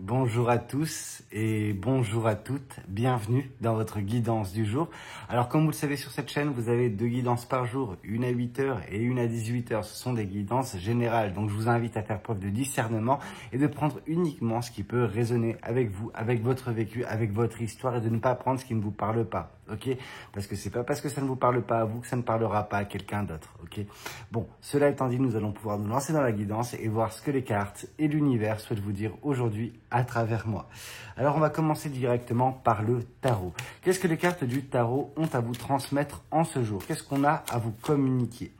Bonjour à tous et bonjour à toutes, bienvenue dans votre guidance du jour. Alors comme vous le savez sur cette chaîne, vous avez 2 guidances par jour, une à 8 h et une à 18 h. Ce sont des guidances générales, donc je vous invite à faire preuve de discernement et de prendre uniquement ce qui peut résonner avec vous, avec votre vécu, avec votre histoire et de ne pas prendre ce qui ne vous parle pas. Ok, parce que c'est pas parce que ça ne vous parle pas à vous que ça ne parlera pas à quelqu'un d'autre. Ok. Bon, cela étant dit, nous allons pouvoir nous lancer dans la guidance et voir ce que les cartes et l'univers souhaitent vous dire aujourd'hui à travers moi. Alors, on va commencer directement par le tarot. Qu'est-ce que les cartes du tarot ont à vous transmettre en ce jour? Qu'est-ce qu'on a à vous communiquer?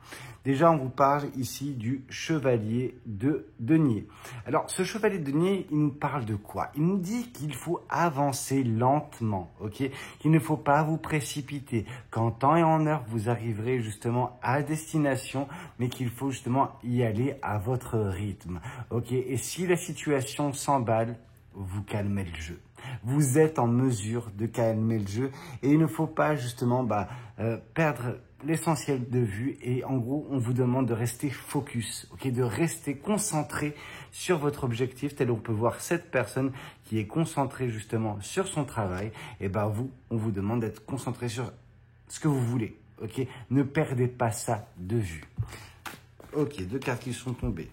Déjà, on vous parle ici du chevalier de denier. Alors, ce chevalier de denier, il nous parle de quoi? Il nous dit qu'il faut avancer lentement, ok? Qu'il ne faut pas vous précipiter, qu'en temps et en heure, vous arriverez justement à destination, mais qu'il faut justement y aller à votre rythme, ok? Et si la situation s'emballe, vous calmez le jeu. Vous êtes en mesure de calmer le jeu et il ne faut pas justement perdre l'essentiel de vue et en gros on vous demande de rester focus, ok, de rester concentré sur votre objectif tel on peut voir cette personne qui est concentrée justement sur son travail et on vous demande d'être concentré sur ce que vous voulez, ok, ne perdez pas ça de vue. Ok, 2 cartes qui sont tombées.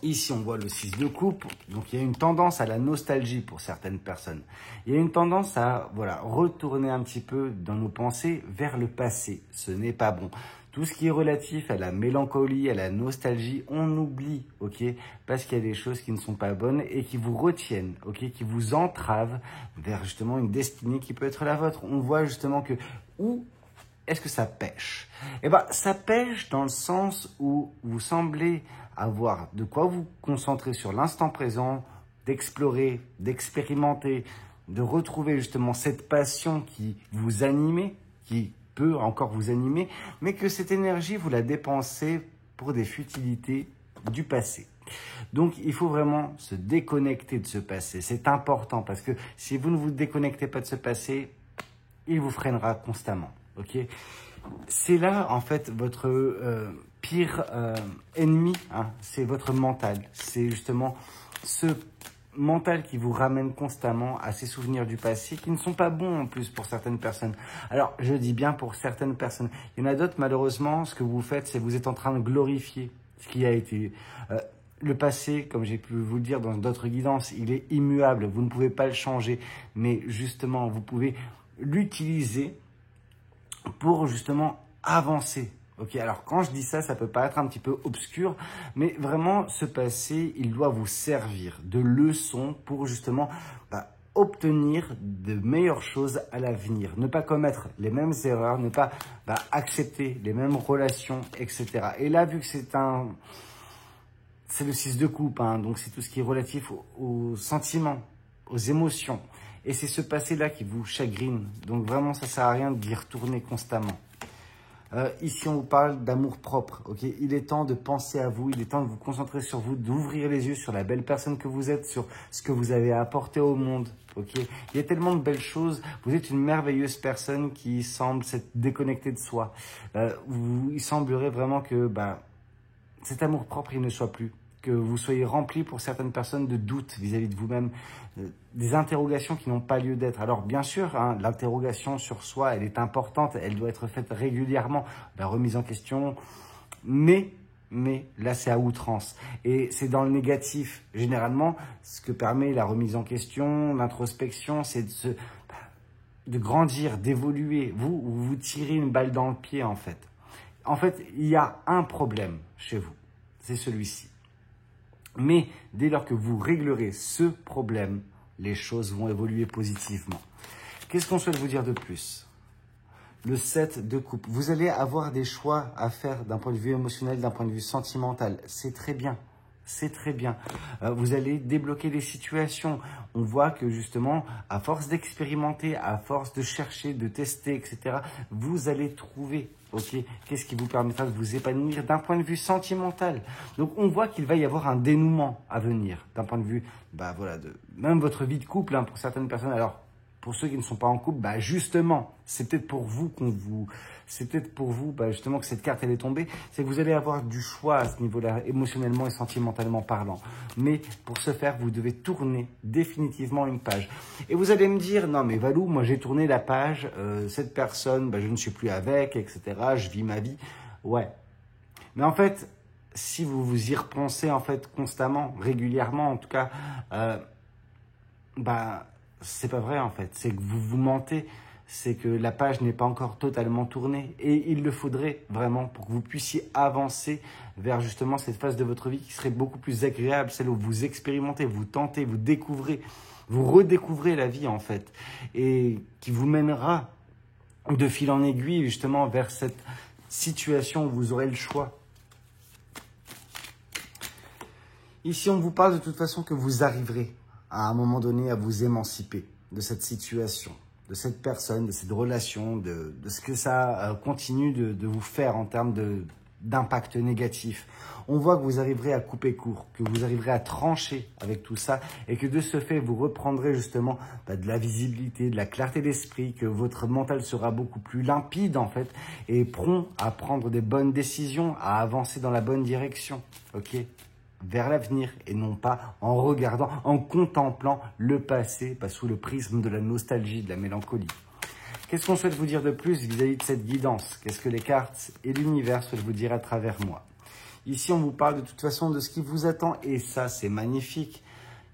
Ici, on voit le 6 de coupe, donc il y a une tendance à la nostalgie pour certaines personnes. Il y a une tendance à retourner un petit peu dans nos pensées vers le passé. Ce n'est pas bon. Tout ce qui est relatif à la mélancolie, à la nostalgie, on oublie, ok? Parce qu'il y a des choses qui ne sont pas bonnes et qui vous retiennent, ok? Qui vous entravent vers justement une destinée qui peut être la vôtre. On voit justement que où est-ce que ça pêche? Ça pêche dans le sens où vous semblez avoir de quoi vous concentrer sur l'instant présent, d'explorer, d'expérimenter, de retrouver justement cette passion qui vous anime, qui peut encore vous animer, mais que cette énergie, vous la dépensez pour des futilités du passé. Donc, il faut vraiment se déconnecter de ce passé. C'est important parce que si vous ne vous déconnectez pas de ce passé, il vous freinera constamment. Ok, c'est là en fait votre pire ennemi, hein, c'est votre mental. C'est justement ce mental qui vous ramène constamment à ces souvenirs du passé qui ne sont pas bons en plus pour certaines personnes. Alors je dis bien pour certaines personnes. Il y en a d'autres malheureusement, ce que vous faites, c'est que vous êtes en train de glorifier ce qui a été. Le passé, comme j'ai pu vous le dire dans d'autres guidances, il est immuable. Vous ne pouvez pas le changer, mais justement vous pouvez l'utiliser pour justement avancer. Ok, alors quand je dis ça, ça peut paraître un petit peu obscur, mais vraiment ce passé, il doit vous servir de leçon pour justement obtenir de meilleures choses à l'avenir. Ne pas commettre les mêmes erreurs, ne pas accepter les mêmes relations, etc. Et là, vu que c'est le 6 de coupe, hein, donc c'est tout ce qui est relatif aux sentiments, aux émotions. Et c'est ce passé-là qui vous chagrine. Donc vraiment, ça ne sert à rien d'y retourner constamment. Ici, on vous parle d'amour propre. Okay, il est temps de penser à vous, il est temps de vous concentrer sur vous, d'ouvrir les yeux sur la belle personne que vous êtes, sur ce que vous avez à apporter au monde. Okay, il y a tellement de belles choses. Vous êtes une merveilleuse personne qui semble s'être déconnectée de soi. Il semblerait vraiment que cet amour propre, il ne soit plus. Que vous soyez rempli pour certaines personnes de doutes vis-à-vis de vous-même, des interrogations qui n'ont pas lieu d'être. Alors bien sûr, hein, l'interrogation sur soi, elle est importante, elle doit être faite régulièrement, la remise en question, mais là c'est à outrance. Et c'est dans le négatif. Généralement, ce que permet la remise en question, l'introspection, c'est de grandir, d'évoluer. Vous tirez une balle dans le pied en fait. En fait, il y a un problème chez vous, c'est celui-ci. Mais dès lors que vous réglerez ce problème, les choses vont évoluer positivement. Qu'est-ce qu'on souhaite vous dire de plus? Le 7 de coupe. Vous allez avoir des choix à faire d'un point de vue émotionnel, d'un point de vue sentimental. C'est très bien. C'est très bien. Vous allez débloquer des situations. On voit que justement, à force d'expérimenter, à force de chercher, de tester, etc., vous allez trouver, ok, qu'est-ce qui vous permettra de vous épanouir d'un point de vue sentimental. Donc, on voit qu'il va y avoir un dénouement à venir d'un point de vue, même votre vie de couple, hein, pour certaines personnes. Alors, pour ceux qui ne sont pas en couple, bah justement, c'est peut-être pour vous justement que cette carte elle est tombée, c'est que vous allez avoir du choix à ce niveau-là, émotionnellement et sentimentalement parlant. Mais pour ce faire, vous devez tourner définitivement une page. Et vous allez me dire, non mais Valou, moi j'ai tourné la page, cette personne, bah, je ne suis plus avec, etc. Je vis ma vie. Ouais. Mais en fait, si vous vous y repensez en fait constamment, régulièrement en tout cas, bah c'est pas vrai en fait. C'est que vous vous mentez. C'est que la page n'est pas encore totalement tournée. Et il le faudrait vraiment pour que vous puissiez avancer vers justement cette phase de votre vie qui serait beaucoup plus agréable, celle où vous expérimentez, vous tentez, vous découvrez, vous redécouvrez la vie en fait. Et qui vous mènera de fil en aiguille justement vers cette situation où vous aurez le choix. Ici, on vous parle de toute façon que vous arriverez à un moment donné à vous émanciper de cette situation, de cette personne, de cette relation, de ce que ça continue de vous faire en termes d'impact négatif. On voit que vous arriverez à couper court, que vous arriverez à trancher avec tout ça et que de ce fait, vous reprendrez justement de la visibilité, de la clarté d'esprit, que votre mental sera beaucoup plus limpide en fait et prompt à prendre des bonnes décisions, à avancer dans la bonne direction, ok, vers l'avenir et non pas en regardant, en contemplant le passé sous le prisme de la nostalgie, de la mélancolie. Qu'est-ce qu'on souhaite vous dire de plus vis-à-vis de cette guidance? Qu'est-ce que les cartes et l'univers souhaitent vous dire à travers moi? Ici, on vous parle de toute façon de ce qui vous attend et ça, c'est magnifique.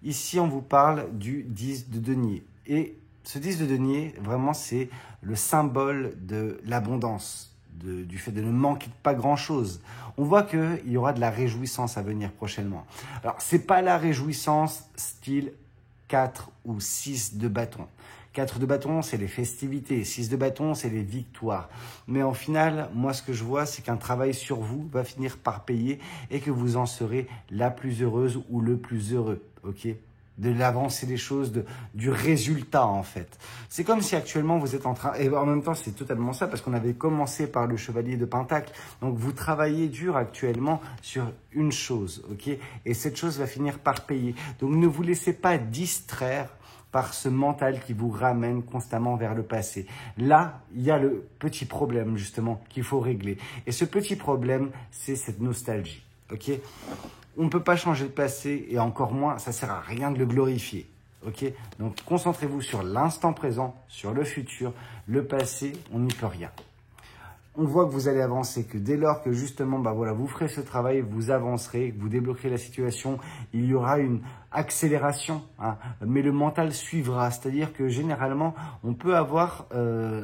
Ici, on vous parle du 10 de denier. Et ce 10 de denier, vraiment, c'est le symbole de l'abondance. Du fait de ne manquer pas grand-chose. On voit qu'il y aura de la réjouissance à venir prochainement. Alors, ce n'est pas la réjouissance style 4 ou 6 de bâton. 4 de bâton, c'est les festivités. 6 de bâton, c'est les victoires. Mais en final, moi, ce que je vois, c'est qu'un travail sur vous va finir par payer et que vous en serez la plus heureuse ou le plus heureux. Ok ? De l'avancée des choses, du résultat en fait. C'est comme si actuellement vous êtes en train, et en même temps c'est totalement ça parce qu'on avait commencé par le chevalier de Pentacle, donc vous travaillez dur actuellement sur une chose, ok, et cette chose va finir par payer. Donc ne vous laissez pas distraire par ce mental qui vous ramène constamment vers le passé. Là, il y a le petit problème justement qu'il faut régler. Et ce petit problème, c'est cette nostalgie, ok ? On ne peut pas changer le passé et encore moins, ça ne sert à rien de le glorifier. Ok ? Donc, concentrez-vous sur l'instant présent, sur le futur. Le passé, on n'y peut rien. On voit que vous allez avancer, que dès lors que justement, vous ferez ce travail, vous avancerez, vous débloquerez la situation, il y aura une accélération, hein, mais le mental suivra. C'est-à-dire que généralement, on peut avoir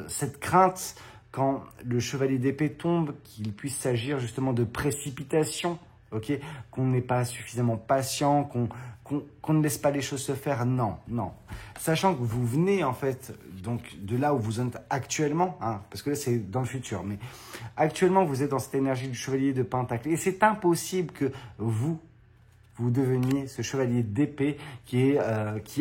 cette crainte quand le chevalier d'épée tombe, qu'il puisse s'agir justement de précipitation. Ok, qu'on n'est pas suffisamment patient, qu'on ne laisse pas les choses se faire, non. Sachant que vous venez en fait donc de là où vous êtes actuellement, hein, parce que là c'est dans le futur, mais actuellement vous êtes dans cette énergie du chevalier de Pentacle et c'est impossible que vous deveniez ce chevalier d'épée qui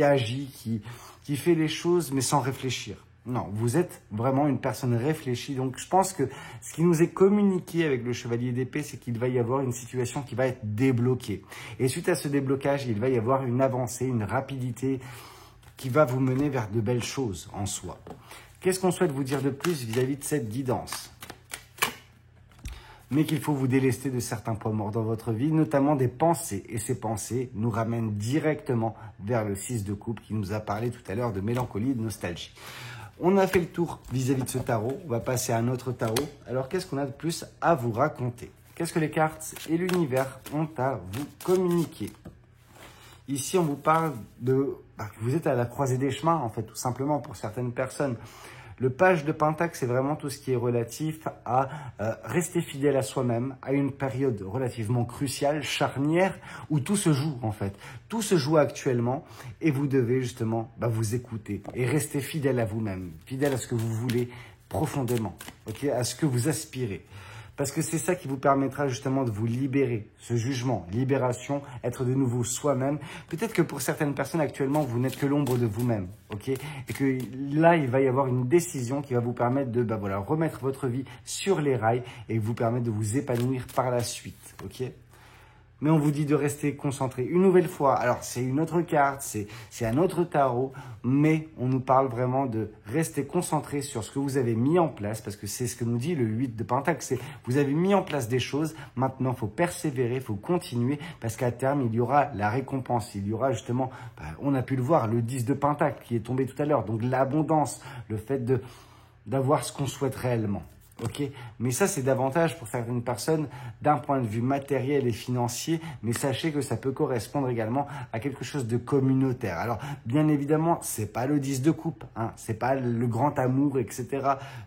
agit, qui fait les choses mais sans réfléchir. Non, vous êtes vraiment une personne réfléchie. Donc, je pense que ce qui nous est communiqué avec le chevalier d'épée, c'est qu'il va y avoir une situation qui va être débloquée. Et suite à ce déblocage, il va y avoir une avancée, une rapidité qui va vous mener vers de belles choses en soi. Qu'est-ce qu'on souhaite vous dire de plus vis-à-vis de cette guidance ? Mais qu'il faut vous délester de certains poids morts dans votre vie, notamment des pensées. Et ces pensées nous ramènent directement vers le 6 de coupe qui nous a parlé tout à l'heure de mélancolie et de nostalgie. On a fait le tour vis-à-vis de ce tarot. On va passer à un autre tarot. Alors, qu'est-ce qu'on a de plus à vous raconter? Qu'est-ce que les cartes et l'univers ont à vous communiquer? Ici, on vous parle de... vous êtes à la croisée des chemins, en fait, tout simplement, pour certaines personnes. Le page de Pentacle, c'est vraiment tout ce qui est relatif à rester fidèle à soi-même, à une période relativement cruciale, charnière, où tout se joue en fait. Tout se joue actuellement et vous devez justement vous écouter et rester fidèle à vous-même, fidèle à ce que vous voulez profondément, okay, à ce que vous aspirez. Parce que c'est ça qui vous permettra justement de vous libérer, ce jugement, libération, être de nouveau soi-même. Peut-être que pour certaines personnes actuellement, vous n'êtes que l'ombre de vous-même, ok? Et que là, il va y avoir une décision qui va vous permettre de remettre votre vie sur les rails et vous permettre de vous épanouir par la suite, ok? mais on vous dit de rester concentré une nouvelle fois. Alors, c'est une autre carte, c'est un autre tarot, mais on nous parle vraiment de rester concentré sur ce que vous avez mis en place, parce que c'est ce que nous dit le 8 de Pentacle, c'est vous avez mis en place des choses, maintenant il faut persévérer, il faut continuer, parce qu'à terme, il y aura la récompense, il y aura justement, on a pu le voir, le 10 de Pentacle qui est tombé tout à l'heure, donc l'abondance, le fait d'avoir ce qu'on souhaite réellement. Ok, mais ça c'est davantage pour certaines personnes d'un point de vue matériel et financier, mais sachez que ça peut correspondre également à quelque chose de communautaire. Alors bien évidemment, c'est pas le 10 de coupe, hein, c'est pas le grand amour, etc.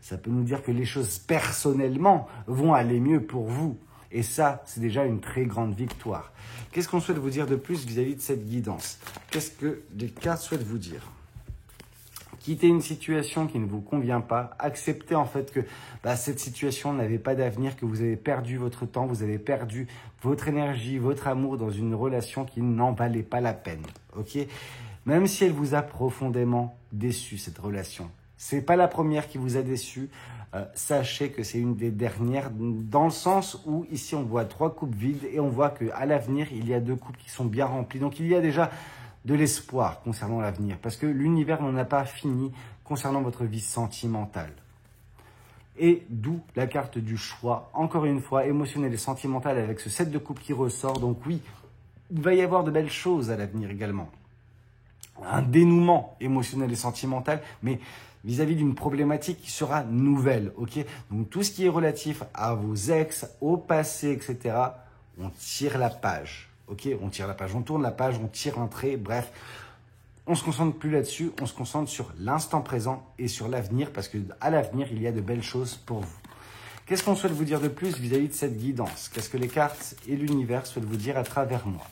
Ça peut nous dire que les choses personnellement vont aller mieux pour vous. Et ça, c'est déjà une très grande victoire. Qu'est-ce qu'on souhaite vous dire de plus vis-à-vis de cette guidance? Qu'est-ce que les cartes souhaitent vous dire? Quittez une situation qui ne vous convient pas, acceptez en fait que cette situation n'avait pas d'avenir, que vous avez perdu votre temps, vous avez perdu votre énergie, votre amour dans une relation qui n'en valait pas la peine. Ok? Même si elle vous a profondément déçu, cette relation. C'est pas la première qui vous a déçu. Sachez que c'est une des dernières, dans le sens où ici on voit 3 coupes vides et on voit qu'à l'avenir il y a 2 coupes qui sont bien remplies. Donc il y a déjà de l'espoir concernant l'avenir, parce que l'univers n'en a pas fini concernant votre vie sentimentale. Et d'où la carte du choix, encore une fois, émotionnel et sentimental avec ce 7 de coupe qui ressort. Donc oui, il va y avoir de belles choses à l'avenir également. Un dénouement émotionnel et sentimental, mais vis-à-vis d'une problématique qui sera nouvelle. Ok, donc tout ce qui est relatif à vos ex, au passé, etc., on tire la page. Ok, on tire la page, on tourne la page, on tire un trait, bref. On ne se concentre plus là-dessus, on se concentre sur l'instant présent et sur l'avenir, parce qu'à l'avenir, il y a de belles choses pour vous. Qu'est-ce qu'on souhaite vous dire de plus vis-à-vis de cette guidance? Qu'est-ce que les cartes et l'univers souhaitent vous dire à travers moi?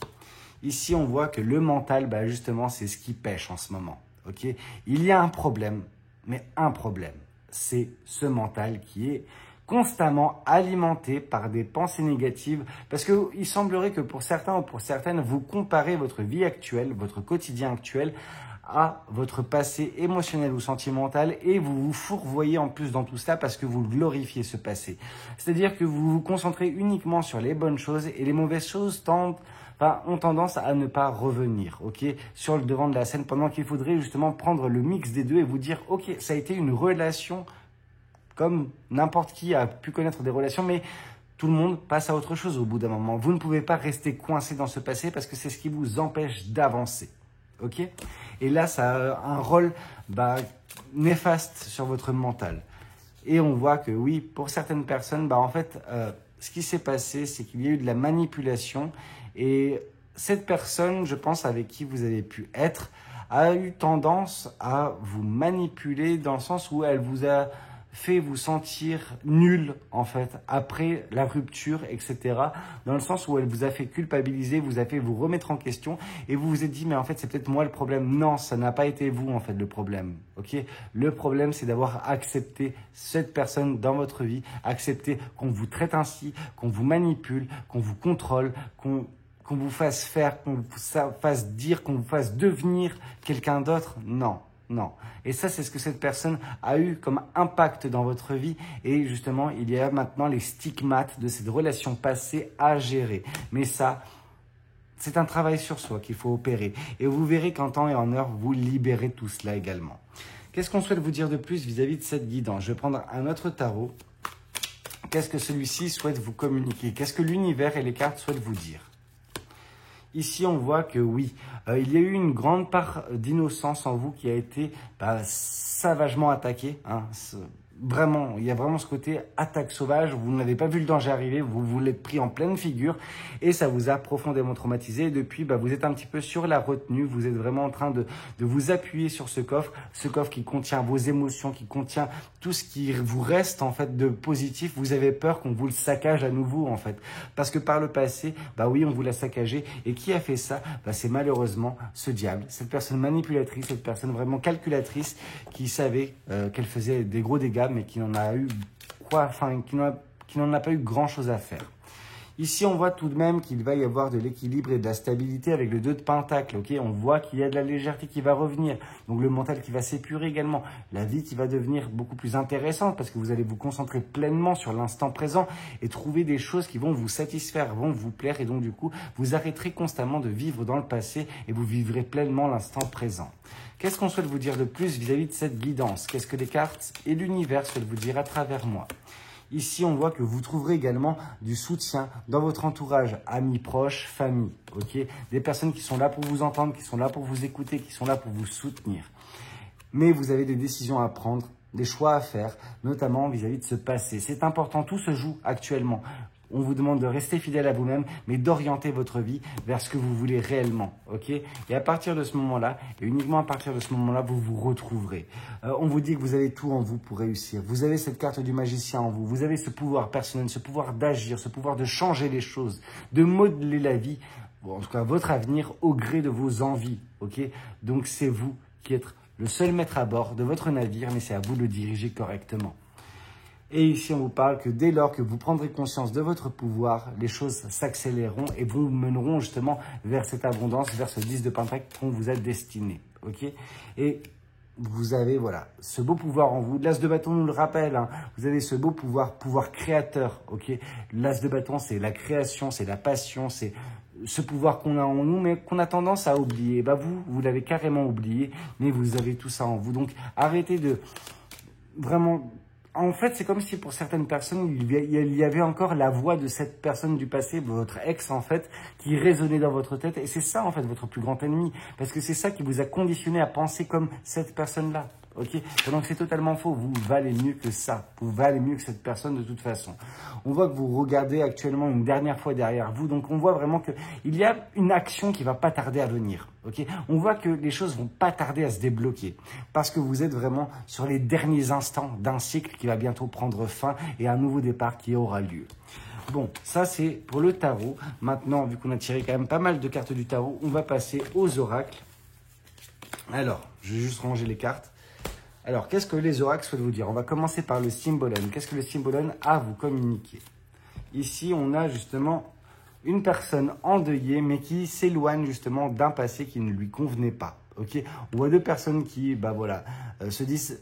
Ici, on voit que le mental, justement, c'est ce qui pêche en ce moment. Ok, il y a un problème, mais un problème, c'est ce mental qui est constamment alimenté par des pensées négatives, parce qu'il semblerait que pour certains ou pour certaines, vous comparez votre vie actuelle, votre quotidien actuel à votre passé émotionnel ou sentimental, et vous vous fourvoyez en plus dans tout cela parce que vous glorifiez ce passé. C'est-à-dire que vous vous concentrez uniquement sur les bonnes choses et les mauvaises choses ont tendance à ne pas revenir, ok, sur le devant de la scène, pendant qu'il faudrait justement prendre le mix des deux et vous dire, ok, ça a été une relation comme n'importe qui a pu connaître des relations, mais tout le monde passe à autre chose au bout d'un moment. Vous ne pouvez pas rester coincé dans ce passé parce que c'est ce qui vous empêche d'avancer. Ok? Et là, ça a un rôle néfaste sur votre mental. Et on voit que oui, pour certaines personnes, en fait, ce qui s'est passé, c'est qu'il y a eu de la manipulation. Et cette personne, je pense, avec qui vous avez pu être, a eu tendance à vous manipuler dans le sens où elle vous a fait vous sentir nul, en fait, après la rupture, etc. Dans le sens où elle vous a fait culpabiliser, vous a fait vous remettre en question et vous vous êtes dit, mais en fait, c'est peut-être moi le problème. Non, ça n'a pas été vous, en fait, le problème. Ok? Le problème, c'est d'avoir accepté cette personne dans votre vie, accepter qu'on vous traite ainsi, qu'on vous manipule, qu'on vous contrôle, qu'on vous fasse faire, qu'on vous fasse dire, qu'on vous fasse devenir quelqu'un d'autre. Non. Non. Et ça, c'est ce que cette personne a eu comme impact dans votre vie. Et justement, il y a maintenant les stigmates de cette relation passée à gérer. Mais ça, c'est un travail sur soi qu'il faut opérer. Et vous verrez qu'en temps et en heure, vous libérez tout cela également. Qu'est-ce qu'on souhaite vous dire de plus vis-à-vis de cette guidance? Je vais prendre un autre tarot. Qu'est-ce que celui-ci souhaite vous communiquer? Qu'est-ce que l'univers et les cartes souhaitent vous dire? Ici, on voit que oui, il y a eu une grande part d'innocence en vous qui a été savagement attaquée. Hein. Vraiment, il y a vraiment ce côté attaque sauvage. Vous n'avez pas vu le danger arriver, vous vous l'êtes pris en pleine figure et ça vous a profondément traumatisé. Et depuis, vous êtes un petit peu sur la retenue. Vous êtes vraiment en train de vous appuyer sur ce coffre qui contient vos émotions, qui contient tout ce qui vous reste en fait de positif. Vous avez peur qu'on vous le saccage à nouveau en fait, parce que par le passé, oui, on vous l'a saccagé. Et qui a fait ça? C'est malheureusement ce diable, cette personne manipulatrice, cette personne vraiment calculatrice qui savait qu'elle faisait des gros dégâts, mais qui n'en a pas eu grand chose à faire. Ici, on voit tout de même qu'il va y avoir de l'équilibre et de la stabilité avec le 2 de Pentacle. Ok, on voit qu'il y a de la légèreté qui va revenir. Donc le mental qui va s'épurer également. La vie qui va devenir beaucoup plus intéressante parce que vous allez vous concentrer pleinement sur l'instant présent et trouver des choses qui vont vous satisfaire, vont vous plaire. Et donc du coup, vous arrêterez constamment de vivre dans le passé et vous vivrez pleinement l'instant présent. Qu'est-ce qu'on souhaite vous dire de plus vis-à-vis de cette guidance? Qu'est-ce que les cartes et l'univers souhaitent vous dire à travers moi? Ici, on voit que vous trouverez également du soutien dans votre entourage, amis proches, famille, ok? Des personnes qui sont là pour vous entendre, qui sont là pour vous écouter, qui sont là pour vous soutenir. Mais vous avez des décisions à prendre, des choix à faire, notamment vis-à-vis de ce passé. C'est important, tout se joue actuellement. On vous demande de rester fidèle à vous-même, mais d'orienter votre vie vers ce que vous voulez réellement, ok? Et à partir de ce moment-là, et uniquement à partir de ce moment-là, vous vous retrouverez. On vous dit que vous avez tout en vous pour réussir. Vous avez cette carte du magicien en vous. Vous avez ce pouvoir personnel, ce pouvoir d'agir, ce pouvoir de changer les choses, de modeler la vie, bon, en tout cas votre avenir, au gré de vos envies, ok? Donc c'est vous qui êtes le seul maître à bord de votre navire, mais c'est à vous de le diriger correctement. Et ici, on vous parle que dès lors que vous prendrez conscience de votre pouvoir, les choses s'accéléreront et vous mèneront justement vers cette abondance, vers ce 10 de Pentacle qu'on vous a destiné. Ok? Et vous avez, voilà, ce beau pouvoir en vous. L'As de bâton nous le rappelle, hein. Vous avez ce beau pouvoir, pouvoir créateur. Ok? L'As de bâton, c'est la création, c'est la passion, c'est ce pouvoir qu'on a en nous, mais qu'on a tendance à oublier. Bah vous l'avez carrément oublié, mais vous avez tout ça en vous. Donc, arrêtez de vraiment... En fait, c'est comme si pour certaines personnes, il y avait encore la voix de cette personne du passé, votre ex en fait, qui résonnait dans votre tête. Et c'est ça en fait votre plus grand ennemi. Parce que c'est ça qui vous a conditionné à penser comme cette personne-là. Ok? Donc c'est totalement faux. Vous valez mieux que ça. Vous valez mieux que cette personne de toute façon. On voit que vous regardez actuellement une dernière fois derrière vous. Donc on voit vraiment qu'il y a une action qui va pas tarder à venir. Ok? On voit que les choses vont pas tarder à se débloquer. Parce que vous êtes vraiment sur les derniers instants d'un cycle qui va bientôt prendre fin et un nouveau départ qui aura lieu. Bon, ça c'est pour le tarot. Maintenant, vu qu'on a tiré quand même pas mal de cartes du tarot, on va passer aux oracles. Alors, je vais juste ranger les cartes. Alors, qu'est-ce que les oracles souhaitent vous dire? On va commencer par le symbolone. Qu'est-ce que le symbolone a à vous communiquer? Ici, on a justement une personne endeuillée, mais qui s'éloigne justement d'un passé qui ne lui convenait pas. Ok? On voit deux personnes qui, se disent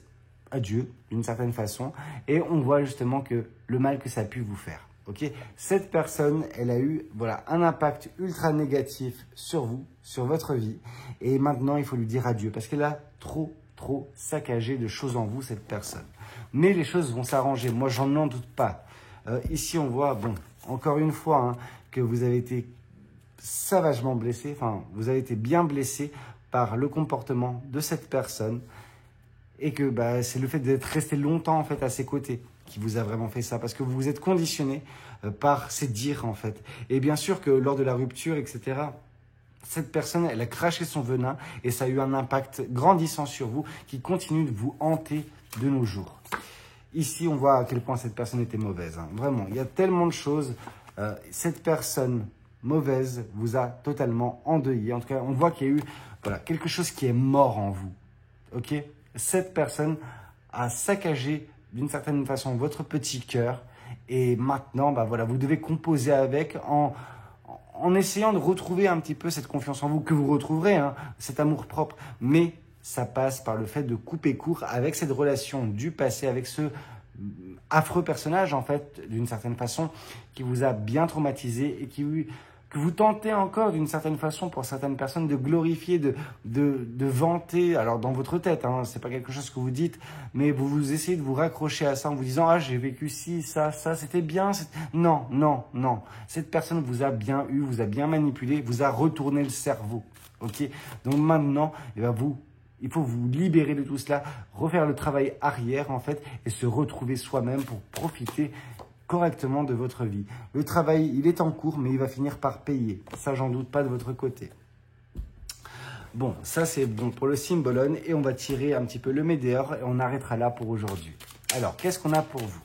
adieu d'une certaine façon, et on voit justement que le mal que ça a pu vous faire. Ok? Cette personne, elle a eu un impact ultra négatif sur vous, sur votre vie, et maintenant il faut lui dire adieu parce qu'elle a trop saccagé de choses en vous, cette personne. Mais les choses vont s'arranger, moi j'en n'en doute pas. Ici on voit, encore une fois, que vous avez été savagement blessé, vous avez été bien blessé par le comportement de cette personne et que c'est le fait d'être resté longtemps en fait à ses côtés qui vous a vraiment fait ça, parce que vous vous êtes conditionné par ses dires en fait. Et bien sûr que lors de la rupture, etc., cette personne, elle a craché son venin et ça a eu un impact grandissant sur vous qui continue de vous hanter de nos jours. Ici, on voit à quel point cette personne était mauvaise. Vraiment, il y a tellement de choses. Cette personne mauvaise vous a totalement endeuillé. En tout cas, on voit qu'il y a eu quelque chose qui est mort en vous. Ok? Cette personne a saccagé d'une certaine façon votre petit cœur et maintenant, vous devez composer avec en essayant de retrouver un petit peu cette confiance en vous que vous retrouverez, cet amour propre. Mais ça passe par le fait de couper court avec cette relation du passé, avec ce affreux personnage, en fait, d'une certaine façon, qui vous a bien traumatisé et que vous tentez encore, d'une certaine façon, pour certaines personnes, de glorifier, de vanter. Alors, dans votre tête, c'est pas quelque chose que vous dites, mais vous essayez de vous raccrocher à ça en vous disant « Ah, j'ai vécu ci, ça, c'était bien. » Non. Cette personne vous a bien eu, vous a bien manipulé, vous a retourné le cerveau. Ok? Donc maintenant, il faut vous libérer de tout cela, refaire le travail arrière, en fait, et se retrouver soi-même pour profiter correctement de votre vie. Le travail, il est en cours, mais il va finir par payer. Ça, j'en doute pas de votre côté. Bon, ça c'est bon pour le symbolone et on va tirer un petit peu le météore et on arrêtera là pour aujourd'hui. Alors, qu'est-ce qu'on a pour vous?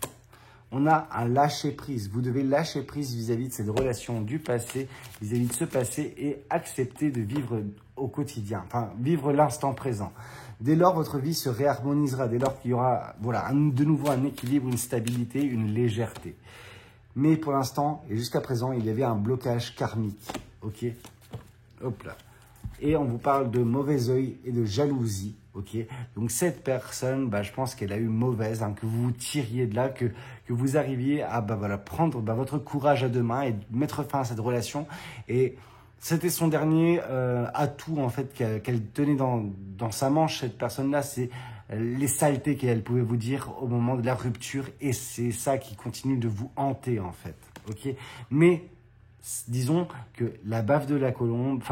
On a un lâcher-prise. Vous devez lâcher prise vis-à-vis de cette relation du passé, vis-à-vis de ce passé et accepter de vivre au quotidien, vivre l'instant présent. Dès lors, votre vie se réharmonisera, dès lors qu'il y aura de nouveau un équilibre, une stabilité, une légèreté. Mais pour l'instant, et jusqu'à présent, il y avait un blocage karmique. Ok? Hop là. Et on vous parle de mauvais œil et de jalousie. Ok? Donc cette personne, je pense qu'elle a eu mauvaise, hein, que vous vous tiriez de là, que vous arriviez à voilà, prendre votre courage à deux mains et mettre fin à cette relation. Et c'était son dernier atout en fait qu'elle tenait dans sa manche, cette personne-là, c'est les saletés qu'elle pouvait vous dire au moment de la rupture, et c'est ça qui continue de vous hanter en fait. Ok? Mais disons que la baffe de la colombe,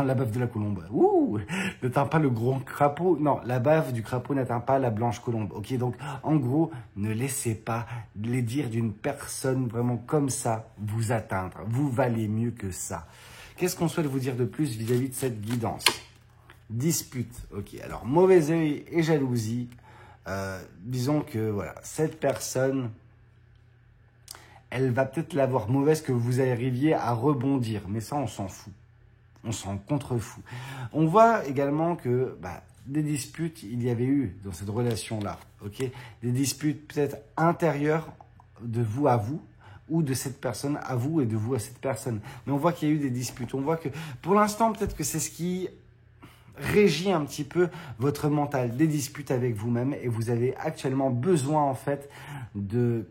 n'atteint pas le gros crapaud. Non, la baffe du crapaud n'atteint pas la blanche colombe. Ok, donc en gros, ne laissez pas les dires d'une personne vraiment comme ça vous atteindre. Vous valez mieux que ça. Qu'est-ce qu'on souhaite vous dire de plus vis-à-vis de cette guidance? Dispute. Ok, alors mauvais œil et jalousie. Disons que voilà, cette personne, elle va peut-être l'avoir mauvaise, que vous arriviez à rebondir. Mais ça, on s'en fout. On s'en contrefout. On voit également que des disputes, il y avait eu dans cette relation-là. Ok, des disputes peut-être intérieures de vous à vous, ou de cette personne à vous et de vous à cette personne. Mais on voit qu'il y a eu des disputes. On voit que pour l'instant, peut-être que c'est ce qui régit un petit peu votre mental, des disputes avec vous-même, et vous avez actuellement besoin en fait de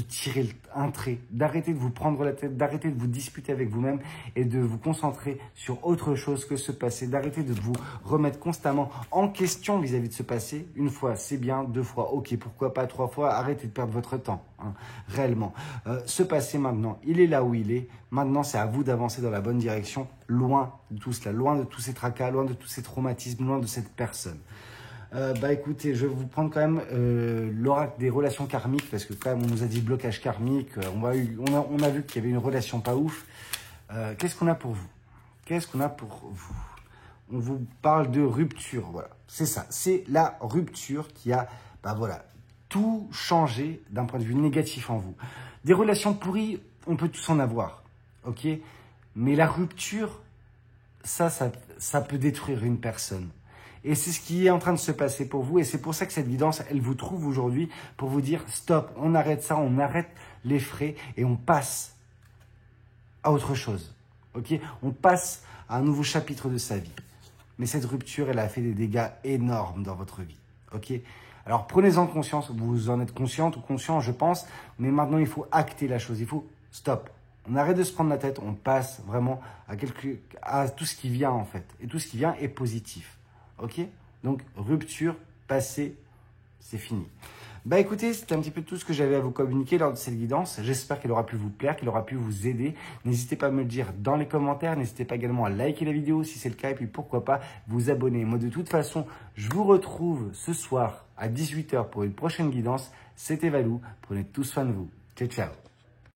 tirer un trait, d'arrêter de vous prendre la tête, d'arrêter de vous disputer avec vous-même et de vous concentrer sur autre chose que ce passé, d'arrêter de vous remettre constamment en question vis-à-vis de ce passé. Une fois, c'est bien, deux fois, ok, pourquoi pas trois fois, arrêtez de perdre votre temps, hein, réellement. Ce passé maintenant, il est là où il est. Maintenant, c'est à vous d'avancer dans la bonne direction, loin de tout cela, loin de tous ces tracas, loin de tous ces traumatismes, loin de cette personne. Écoutez, je vais vous prendre quand même l'oracle des relations karmiques, parce que quand même on nous a dit blocage karmique, on a vu qu'il y avait une relation pas ouf. Qu'est-ce qu'on a pour vous? Qu'est-ce qu'on a pour vous? On vous parle de rupture, voilà. C'est ça, c'est la rupture qui a, voilà, tout changé d'un point de vue négatif en vous. Des relations pourries, on peut tous en avoir, ok? Mais la rupture, ça peut détruire une personne. Et c'est ce qui est en train de se passer pour vous. Et c'est pour ça que cette guidance, elle vous trouve aujourd'hui pour vous dire stop, on arrête ça, on arrête les frais et on passe à autre chose. Ok? On passe à un nouveau chapitre de sa vie. Mais cette rupture, elle a fait des dégâts énormes dans votre vie. Ok? Alors prenez-en conscience. Vous en êtes consciente ou conscient, je pense. Mais maintenant, il faut acter la chose. Il faut stop. On arrête de se prendre la tête. On passe vraiment à tout ce qui vient en fait. Et tout ce qui vient est positif. Ok? Donc, rupture, passé, c'est fini. Écoutez, c'était un petit peu tout ce que j'avais à vous communiquer lors de cette guidance. J'espère qu'elle aura pu vous plaire, qu'elle aura pu vous aider. N'hésitez pas à me le dire dans les commentaires. N'hésitez pas également à liker la vidéo si c'est le cas. Et puis, pourquoi pas vous abonner. Moi, de toute façon, je vous retrouve ce soir à 18 h pour une prochaine guidance. C'était Valou. Prenez tous soin de vous. Ciao, ciao.